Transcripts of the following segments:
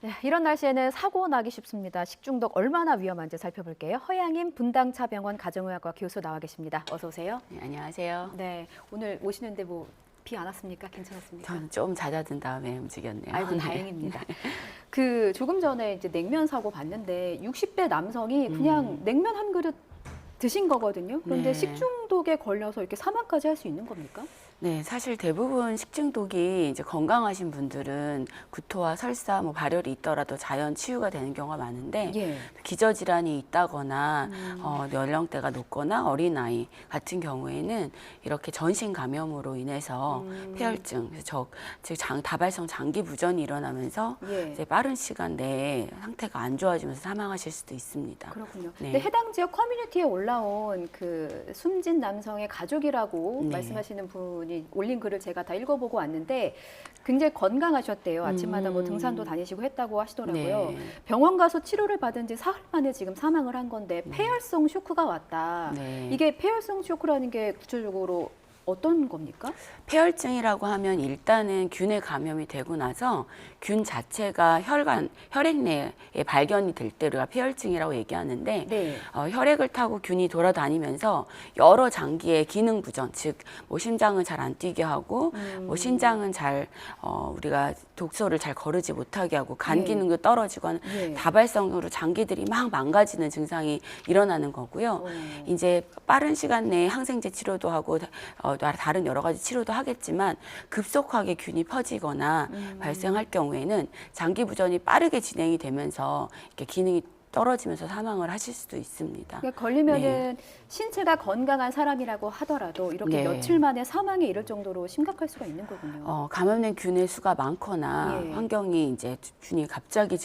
네, 이런 날씨에는 사고 나기 쉽습니다. 식중독 얼마나 위험한지 살펴볼게요. 허양임 분당차병원 가정의학과 교수 나와 계십니다. 어서 오세요. 네, 안녕하세요. 네, 오늘 오시는데 뭐 비 안 왔습니까? 괜찮았습니까? 저는 좀 잦아든 다음에 움직였네요. 아이고 네. 다행입니다. 그 조금 전에 이제 냉면 사고 봤는데 60대 남성이 그냥 냉면 한 그릇 드신 거거든요. 그런데 네. 식중독에 걸려서 이렇게 사망까지 할 수 있는 겁니까? 네, 사실 대부분 식중독이 이제 건강하신 분들은 구토와 설사, 뭐 발열이 있더라도 자연 치유가 되는 경우가 많은데 예. 기저질환이 있다거나 연령대가 높거나 어린아이 같은 경우에는 이렇게 전신 감염으로 인해서 폐혈증, 즉 다발성 장기 부전이 일어나면서 예. 이제 빠른 시간 내에 상태가 안 좋아지면서 사망하실 수도 있습니다. 그렇군요. 네. 근데 해당 지역 커뮤니티에 올라온 그 숨진 남성의 가족이라고 네. 말씀하시는 분이 올린 글을 제가 다 읽어보고 왔는데 굉장히 건강하셨대요. 아침마다 뭐 등산도 다니시고 했다고 하시더라고요. 네. 병원 가서 치료를 받은 지 사흘 만에 지금 사망을 한 건데 폐혈성 쇼크가 왔다. 네. 이게 폐혈성 쇼크라는 게 구체적으로 어떤 겁니까? 폐혈증이라고 하면 일단은 균에 감염이 되고 나서 균 자체가 혈액 내에 발견이 될 때 우리가 폐혈증이라고 얘기하는데 네. 혈액을 타고 균이 돌아다니면서 여러 장기의 기능 부전, 즉 뭐 심장은 잘 안 뛰게 하고 뭐 신장은 잘 우리가 독소를 잘 거르지 못하게 하고 간 예. 기능도 떨어지거나 예. 다발성으로 장기들이 막 망가지는 증상이 일어나는 거고요. 이제 빠른 시간 내에 항생제 치료도 하고 다른 여러 가지 치료도 하겠지만 급속하게 균이 퍼지거나 발생할 경우에는 장기 부전이 빠르게 진행이 되면서 이렇게 기능이 떨어지면서 사망을 하실 수도 있습니다. 그러니까 걸리면은 신체가 건강한 사람이라고 하더라도 이렇게 네. 며칠 만에 사망에 이를 정도로 심각할 수가 있는 거군요. 감염된 균의 수가 많거나 예. 환경이 이제 균이 갑자기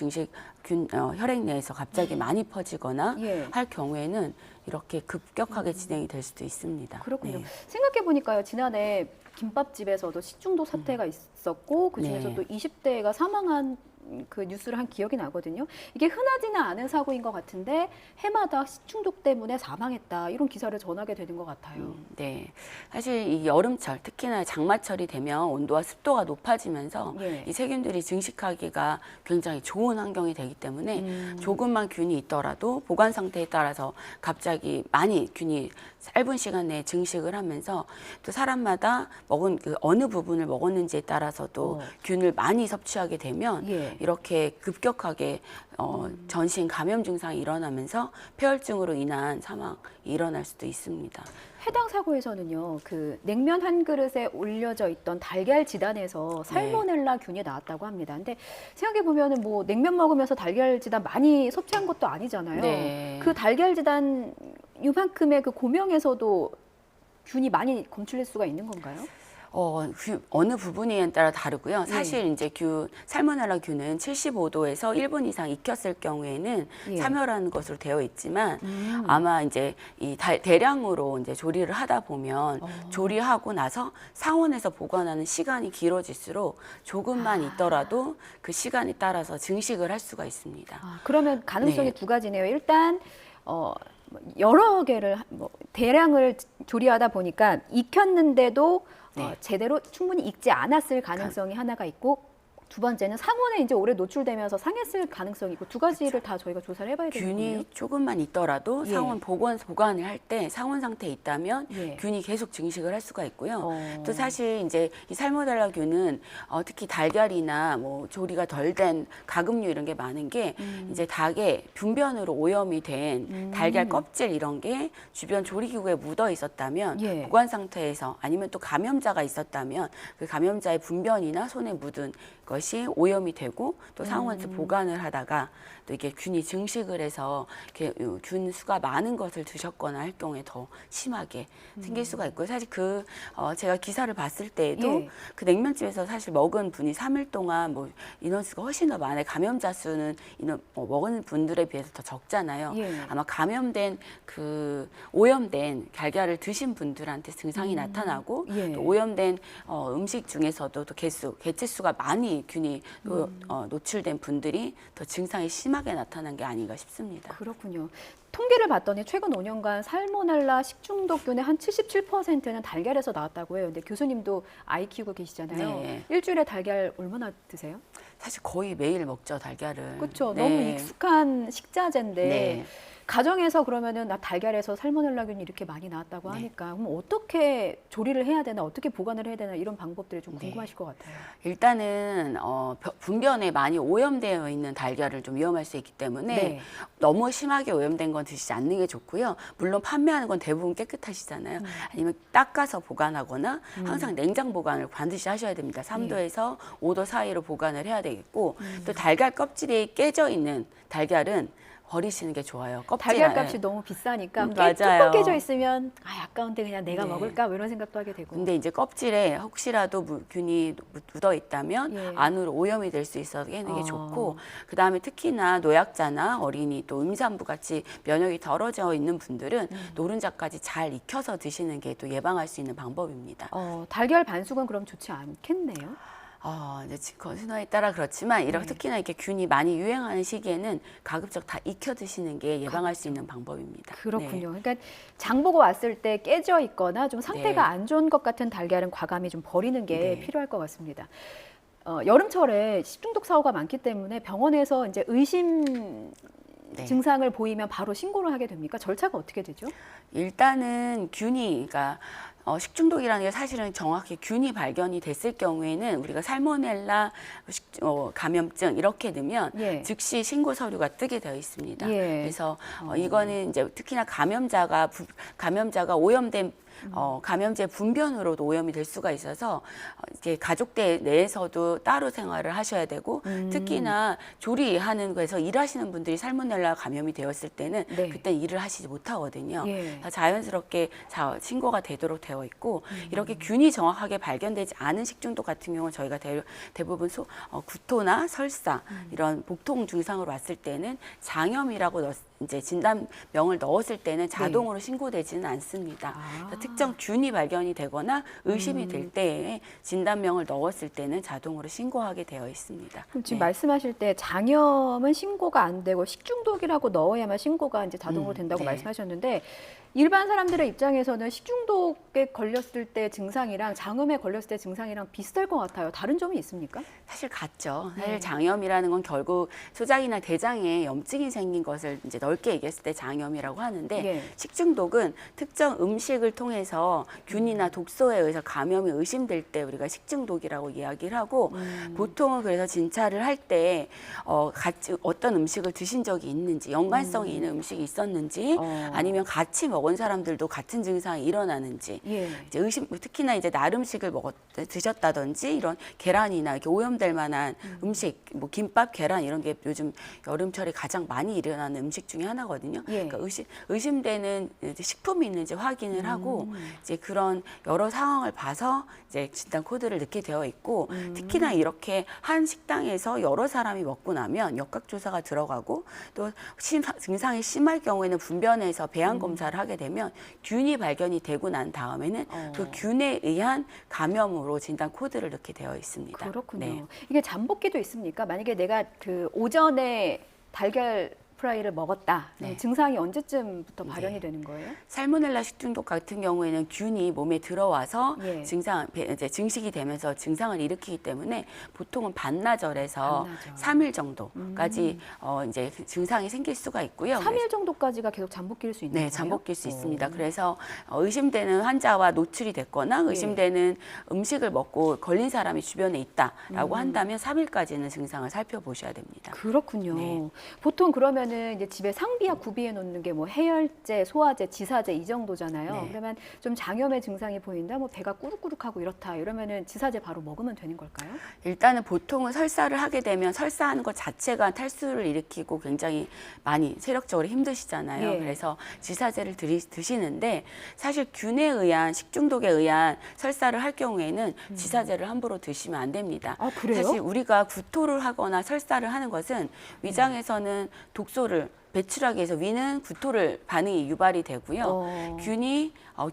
혈액 내에서 갑자기 많이 퍼지거나 예. 할 경우에는 이렇게 급격하게 진행이 될 수도 있습니다. 그렇군요. 네. 생각해 보니까요. 지난해 김밥집에서도 식중독 사태가 있었고 그중에서 네. 또 20대가 사망한 그 뉴스를 한 기억이 나거든요. 이게 흔하지는 않은 사고인 것 같은데 해마다 식중독 때문에 사망했다 이런 기사를 전하게 되는 것 같아요. 네, 사실 이 여름철 특히나 장마철이 되면 온도와 습도가 높아지면서 예. 이 세균들이 증식하기가 굉장히 좋은 환경이 되기 때문에 조금만 균이 있더라도 보관 상태에 따라서 갑자기 많이 균이 짧은 시간 내에 증식을 하면서 또 사람마다 먹은 그 어느 부분을 먹었는지에 따라서도 균을 많이 섭취하게 되면 예. 이렇게 급격하게 전신 감염 증상이 일어나면서 폐혈증으로 인한 사망이 일어날 수도 있습니다. 해당 사고에서는요, 그 냉면 한 그릇에 올려져 있던 달걀 지단에서 살모넬라 균이 나왔다고 합니다. 근데 생각해 보면은 뭐 냉면 먹으면서 달걀 지단 많이 섭취한 것도 아니잖아요. 네. 그 달걀 지단 이만큼의 그 고명에서도 균이 많이 검출될 수가 있는 건가요? 어느 부분에 따라 다르고요. 사실 이제 살모넬라 균은 75도에서 1분 이상 익혔을 경우에는 예. 사멸하는 것으로 되어 있지만 아마 이제 대량으로 이제 조리를 하다 보면 조리하고 나서 상온에서 보관하는 시간이 길어질수록 조금만 있더라도 그 시간에 따라서 증식을 할 수가 있습니다. 그러면 가능성이 네. 두 가지네요. 일단 여러 개를 대량을 조리하다 보니까 익혔는데도 제대로 충분히 익지 않았을 가능성이 하나가 있고 두 번째는 상온에 이제 오래 노출되면서 상했을 가능성이 있고 두 가지를 다 저희가 조사를 해봐야 되는 거예요. 균이 조금만 있더라도 예. 상온 보관을 할 때 상온 상태에 있다면 예. 균이 계속 증식을 할 수가 있고요. 또 사실 이제 이 살모넬라 균은 특히 달걀이나 뭐 조리가 덜 된 가금류 이런 게 많은 게 이제 닭의 분변으로 오염이 된 달걀 껍질 이런 게 주변 조리기구에 묻어 있었다면 예. 보관 상태에서 아니면 또 감염자가 있었다면 그 감염자의 분변이나 손에 묻은 것이 오염이 되고 또 상온에서 보관을 하다가 또 이게 균이 증식을 해서 이렇게 균 수가 많은 것을 드셨거나 할 경우에 더 심하게 생길 수가 있고요. 사실 제가 기사를 봤을 때에도 예. 그 냉면집에서 사실 먹은 분이 3일 동안 뭐 인원수가 훨씬 더 많아요. 감염자 수는 먹은 분들에 비해서 더 적잖아요. 예. 아마 감염된 오염된 달걀을 드신 분들한테 증상이 나타나고 예. 또 오염된 음식 중에서도 또 개체수가 많이 균이 노출된 분들이 더 증상이 심하게 나타난 게 아닌가 싶습니다. 그렇군요. 통계를 봤더니 최근 5년간 살모넬라 식중독균의 한 77%는 달걀에서 나왔다고 해요. 근데 교수님도 아이 키우고 계시잖아요. 네. 일주일에 달걀 얼마나 드세요? 사실 거의 매일 먹죠, 달걀을. 그렇죠. 네. 너무 익숙한 식자재인데 네. 가정에서 그러면은 나 달걀에서 살모넬라균이 이렇게 많이 나왔다고 하니까 그럼 어떻게 조리를 해야 되나, 어떻게 보관을 해야 되나 이런 방법들이 좀 궁금하실 것 같아요. 일단은 분변에 많이 오염되어 있는 달걀을 좀 위험할 수 있기 때문에 네. 너무 심하게 오염된 건 드시지 않는 게 좋고요. 물론 판매하는 건 대부분 깨끗하시잖아요. 아니면 닦아서 보관하거나 항상 냉장 보관을 반드시 하셔야 됩니다. 3도에서 5도 사이로 보관을 해야 되겠고 또 달걀 껍질이 깨져 있는 달걀은 버리시는 게 좋아요. 달걀 값이 너무 비싸니까 맞아요. 뚜껑 깨져 있으면 아까운데 그냥 내가 네. 먹을까 뭐 이런 생각도 하게 되고. 근데 이제 껍질에 혹시라도 균이 묻어 있다면 예. 안으로 오염이 될 수 있어서 깨는 게 어. 좋고, 그 다음에 특히나 노약자나 어린이 또 임산부 같이 면역이 덜어져 있는 분들은 노른자까지 잘 익혀서 드시는 게 또 예방할 수 있는 방법입니다. 달걀 반숙은 그럼 좋지 않겠네요. 이제 건순화에 따라 그렇지만 이렇게 특히나 이렇게 균이 많이 유행하는 시기에는 가급적 다 익혀 드시는 게 예방할 수 있는 방법입니다. 그렇군요. 네. 그러니까 장 보고 왔을 때 깨져 있거나 좀 상태가 네. 안 좋은 것 같은 달걀은 과감히 좀 버리는 게 네. 필요할 것 같습니다. 여름철에 식중독 사고가 많기 때문에 병원에서 이제 의심 네. 증상을 보이면 바로 신고를 하게 됩니까? 절차가 어떻게 되죠? 일단은 그러니까 식중독이라는 게 사실은 정확히 균이 발견이 됐을 경우에는 우리가 살모넬라 감염증 이렇게 넣으면 예. 즉시 신고 서류가 뜨게 되어 있습니다. 예. 그래서 이거는 이제 특히나 감염자가 오염된 감염제 분변으로도 오염이 될 수가 있어서 이제 가족대 내에서도 따로 생활을 하셔야 되고 특히나 조리하는 거에서 일하시는 분들이 살모넬라 감염이 되었을 때는 네. 그때 일을 하시지 못하거든요. 예. 자연스럽게 신고가 되도록 되어 있고 이렇게 균이 정확하게 발견되지 않은 식중독 같은 경우는 저희가 대부분 구토나 설사 이런 복통 증상으로 왔을 때는 장염이라고 이제 진단명을 넣었을 때는 자동으로 신고되지는 않습니다. 그래서 특정 균이 발견이 되거나 의심이 될 때에 진단명을 넣었을 때는 자동으로 신고하게 되어 있습니다. 그럼 지금 네. 말씀하실 때 장염은 신고가 안 되고 식중독이라고 넣어야만 신고가 이제 자동으로 된다고 네. 말씀하셨는데 일반 사람들의 입장에서는 식중독에 걸렸을 때 증상이랑 장염에 걸렸을 때 증상이랑 비슷할 것 같아요. 다른 점이 있습니까? 사실 같죠. 네. 사실 장염이라는 건 결국 소장이나 대장에 염증이 생긴 것을 이제 넓게 얘기했을 때 장염이라고 하는데 예. 식중독은 특정 음식을 통해서 균이나 독소에 의해서 감염이 의심될 때 우리가 식중독이라고 이야기를 하고 보통은 그래서 진찰을 할 때 같이 어떤 음식을 드신 적이 있는지 연관성이 있는 음식이 있었는지 아니면 같이 먹은 사람들도 같은 증상이 일어나는지 예. 이제 특히나 이제 날 음식을 드셨다든지 이런 계란이나 이렇게 오염될 만한 음식, 뭐 김밥, 계란 이런 게 요즘 여름철에 가장 많이 일어나는 음식 중에 하나거든요. 예. 그러니까 의심되는 이제 식품이 있는지 확인을 하고 이제 그런 여러 상황을 봐서 이제 진단 코드를 넣게 되어 있고 특히나 이렇게 한 식당에서 여러 사람이 먹고 나면 역학조사가 들어가고 또 증상이 심할 경우에는 분변에서 배양 검사를 하게 되면 균이 발견이 되고 난 다음에는 그 균에 의한 감염으로 진단 코드를 넣게 되어 있습니다. 그렇군요. 네. 이게 잠복기도 있습니까? 만약에 내가 그 오전에 달걀 프라이를 먹었다. 네. 증상이 언제쯤부터 발현이 되는 거예요? 살모넬라 식중독 같은 경우에는 균이 몸에 들어와서 예. 이제 증식이 되면서 증상을 일으키기 때문에 보통은 반나절에서 반나절. 3일 정도까지 이제 증상이 생길 수가 있고요. 3일 정도까지가 계속 잠복기일 수 있는 네, 거예요? 잠복길 수 있습니다. 그래서 의심되는 환자와 노출이 됐거나 의심되는 음식을 먹고 걸린 사람이 주변에 있다라고 한다면 3일까지는 증상을 살펴보셔야 됩니다. 그렇군요. 네. 보통 그러면은 이제 집에 상비약 구비해 놓는 게 뭐 해열제, 소화제, 지사제 이 정도잖아요. 네. 그러면 좀 장염의 증상이 보인다, 뭐 배가 꾸룩꾸룩하고 이렇다 이러면은 지사제 바로 먹으면 되는 걸까요? 일단은 보통은 설사를 하게 되면 설사하는 것 자체가 탈수를 일으키고 굉장히 많이 체력적으로 힘드시잖아요. 예. 그래서 지사제를 드시는데 사실 균에 의한 식중독에 의한 설사를 할 경우에는 지사제를 함부로 드시면 안 됩니다. 아, 그래요? 사실 우리가 구토를 하거나 설사를 하는 것은 위장에서는 독소를 배출하기 위해서 위는 구토를 반응이 유발이 되고요.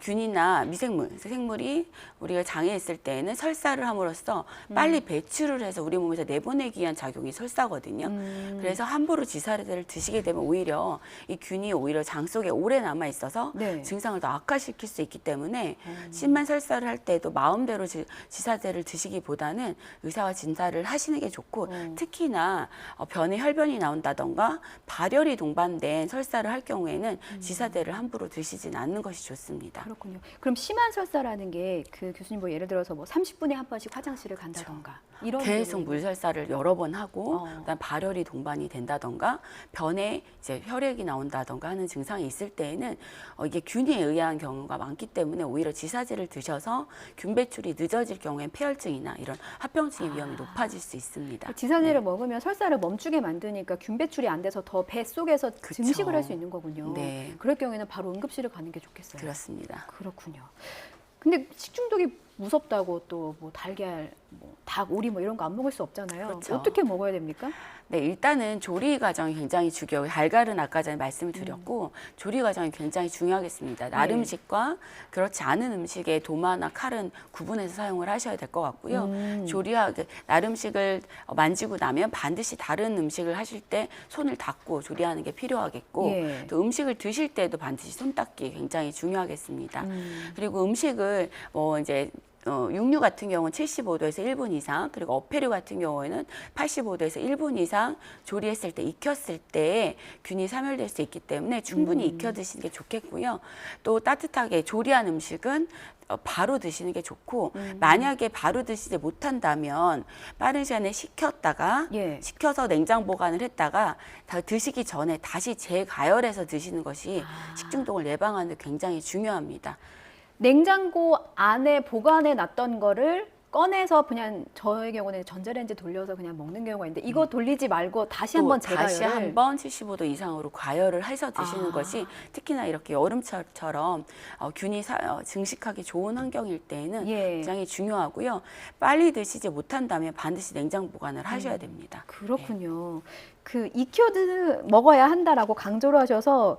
균이나 미생물, 생물이 우리가 장에 있을 때에는 설사를 함으로써 빨리 배출을 해서 우리 몸에서 내보내기 위한 작용이 설사거든요. 그래서 함부로 지사제를 드시게 되면 오히려 이 균이 오히려 장 속에 오래 남아 있어서 네. 증상을 더 악화시킬 수 있기 때문에 심한 설사를 할 때도 마음대로 지사제를 드시기보다는 의사와 진찰을 하시는 게 좋고 특히나 변에 혈변이 나온다던가 발열이 동반된 설사를 할 경우에는 지사제를 함부로 드시진 않는 것이 좋습니다. 그렇군요. 그럼 심한 설사라는 게 그 교수님 뭐 예를 들어서 뭐 30분에 한 번씩 화장실을 간다던가 이런 계속 경우에는- 물설사를 여러 번 하고 그다음 발열이 동반이 된다던가 변에 이제 혈액이 나온다던가 하는 증상이 있을 때에는 이게 균에 의한 경우가 많기 때문에 오히려 지사제를 드셔서 균 배출이 늦어질 경우엔 폐혈증이나 이런 합병증의 위험이 높아질 수 있습니다. 지사제를 먹으면 설사를 멈추게 만드니까 균 배출이 안 돼서 더 배 속에서 그쵸. 증식을 할 수 있는 거군요. 네. 그럴 경우에는 바로 응급실을 가는 게 좋겠어요. 그렇습니다. 그렇군요. 근데 식중독이 무섭다고 또 뭐 달걀, 뭐 닭, 오리 뭐 이런 거 안 먹을 수 없잖아요. 그렇죠. 어떻게 먹어야 됩니까? 네, 일단은 조리 과정이 굉장히 중요해요. 달걀은 아까 전에 말씀을 드렸고 조리 과정이 굉장히 중요하겠습니다. 날 네. 음식과 그렇지 않은 음식의 도마나 칼은 구분해서 사용을 하셔야 될 것 같고요. 날 음식을 만지고 나면 반드시 다른 음식을 하실 때 손을 닦고 조리하는 게 필요하겠고 예. 또 음식을 드실 때도 반드시 손 닦기 굉장히 중요하겠습니다. 그리고 음식을 뭐 이제 육류 같은 경우는 75도에서 1분 이상, 그리고 어패류 같은 경우에는 85도에서 1분 이상 조리했을 때, 익혔을 때 균이 사멸될 수 있기 때문에 충분히 익혀 드시는 게 좋겠고요. 또 따뜻하게 조리한 음식은 바로 드시는 게 좋고 만약에 바로 드시지 못한다면 빠른 시간에 식혔다가 예. 식혀서 냉장 보관을 했다가 다 드시기 전에 다시 재가열해서 드시는 것이 식중독을 예방하는 데 굉장히 중요합니다. 냉장고 안에 보관해 놨던 거를 꺼내서 그냥 저의 경우는 전자레인지 돌려서 그냥 먹는 경우가 있는데 이거 돌리지 말고 다시 한번 다시 재가열을 한번 75도 이상으로 과열을 해서 드시는 것이 특히나 이렇게 여름철처럼 균이 증식하기 좋은 환경일 때에는 예. 굉장히 중요하고요. 빨리 드시지 못한다면 반드시 냉장 보관을 하셔야 됩니다. 그렇군요. 그 익혀드 먹어야 한다라고 강조를 하셔서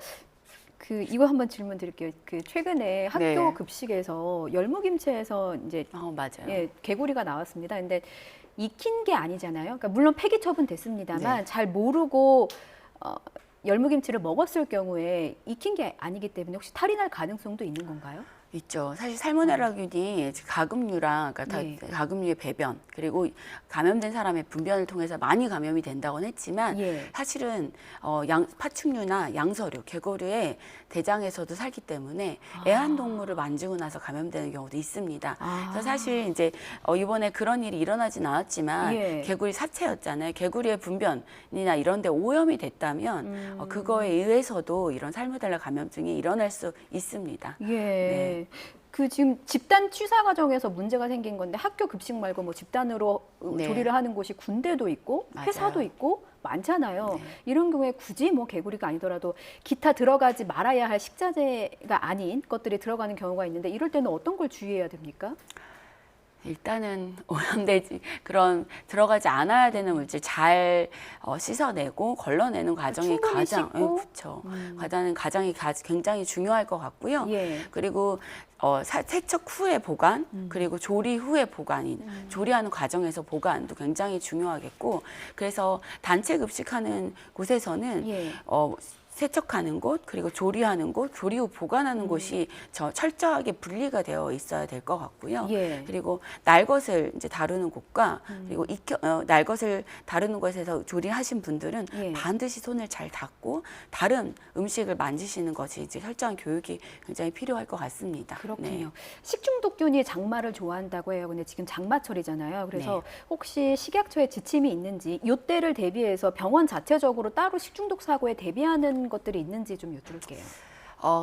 그 이거 한번 질문 드릴게요. 그 최근에 학교 네. 급식에서 열무김치에서 이제 맞아요. 예, 개구리가 나왔습니다. 근데 익힌 게 아니잖아요. 그러니까 물론 폐기 처분 됐습니다만 네. 잘 모르고 열무김치를 먹었을 경우에 익힌 게 아니기 때문에 혹시 탈이 날 가능성도 있는 건가요? 있죠. 사실 살모넬라균이 가금류랑 그러니까 네. 가금류의 배변 그리고 감염된 사람의 분변을 통해서 많이 감염이 된다고는 했지만 예. 사실은 파충류나 양서류, 개구리의 대장에서도 살기 때문에 애완동물을 만지고 나서 감염되는 경우도 있습니다. 그래서 사실 이제 이번에 그런 일이 일어나진 않았지만 예. 개구리 사체였잖아요. 개구리의 분변이나 이런 데 오염이 됐다면 그거에 의해서도 이런 살모넬라 감염증이 일어날 수 있습니다. 예. 네. 그 지금 집단 취사 과정에서 문제가 생긴 건데 학교 급식 말고 뭐 집단으로 네. 조리를 하는 곳이 군대도 있고 맞아요. 회사도 있고 많잖아요. 네. 이런 경우에 굳이 뭐 개구리가 아니더라도 기타 들어가지 말아야 할 식자재가 아닌 것들이 들어가는 경우가 있는데 이럴 때는 어떤 걸 주의해야 됩니까? 일단은 오염되지 그런 들어가지 않아야 되는 물질 잘 씻어내고 걸러내는 과정이 충분히 가장 씻고? 그렇죠. 과정이 굉장히 중요할 것 같고요. 예. 그리고 세척 후의 보관 그리고 조리 후의 보관인 조리하는 과정에서 보관도 굉장히 중요하겠고 그래서 단체 급식하는 곳에서는 예. 세척하는 곳 그리고 조리하는 곳, 조리 후 보관하는 곳이 철저하게 분리가 되어 있어야 될 것 같고요. 예. 그리고 날 것을 이제 다루는 곳과 그리고 날 것을 다루는 곳에서 조리하신 분들은 예. 반드시 손을 잘 닦고 다른 음식을 만지시는 것이 이제 철저한 교육이 굉장히 필요할 것 같습니다. 그렇군요. 네. 식중독균이 장마를 좋아한다고 해요. 근데 지금 장마철이잖아요. 그래서 혹시 식약처에 지침이 있는지 이때를 대비해서 병원 자체적으로 따로 식중독 사고에 대비하는 것들이 있는지 좀 여쭐게요.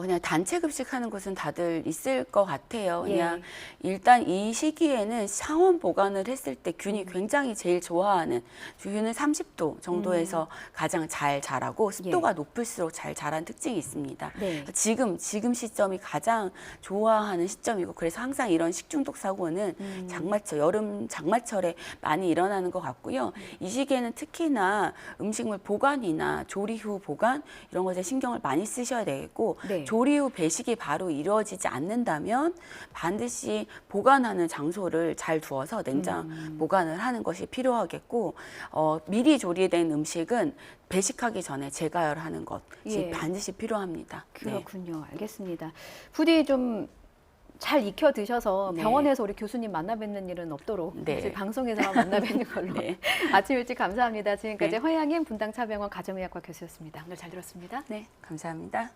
그냥 단체 급식하는 곳은 다들 있을 것 같아요. 그냥 예. 일단 이 시기에는 상온 보관을 했을 때 균이 굉장히 제일 좋아하는 균은 30도 정도에서 가장 잘 자라고 습도가 높을수록 잘 자라는 특징이 있습니다. 네. 지금 시점이 가장 좋아하는 시점이고 그래서 항상 이런 식중독 사고는 장마철, 여름 장마철에 많이 일어나는 것 같고요. 이 시기에는 특히나 음식물 보관이나 조리 후 보관 이런 것에 신경을 많이 쓰셔야 되겠고 네. 조리 후 배식이 바로 이루어지지 않는다면 반드시 보관하는 장소를 잘 두어서 냉장 보관을 하는 것이 필요하겠고 미리 조리된 음식은 배식하기 전에 재가열하는 것이 반드시 필요합니다. 그렇군요. 알겠습니다. 부디 좀 잘 익혀 드셔서 병원에서 우리 교수님 만나 뵙는 일은 없도록 저희 방송에서만 만나 뵙는 걸로. 아침 일찍 감사합니다. 지금까지 허양인 분당차병원 가정의학과 교수였습니다. 오늘 잘 들었습니다. 네, 감사합니다.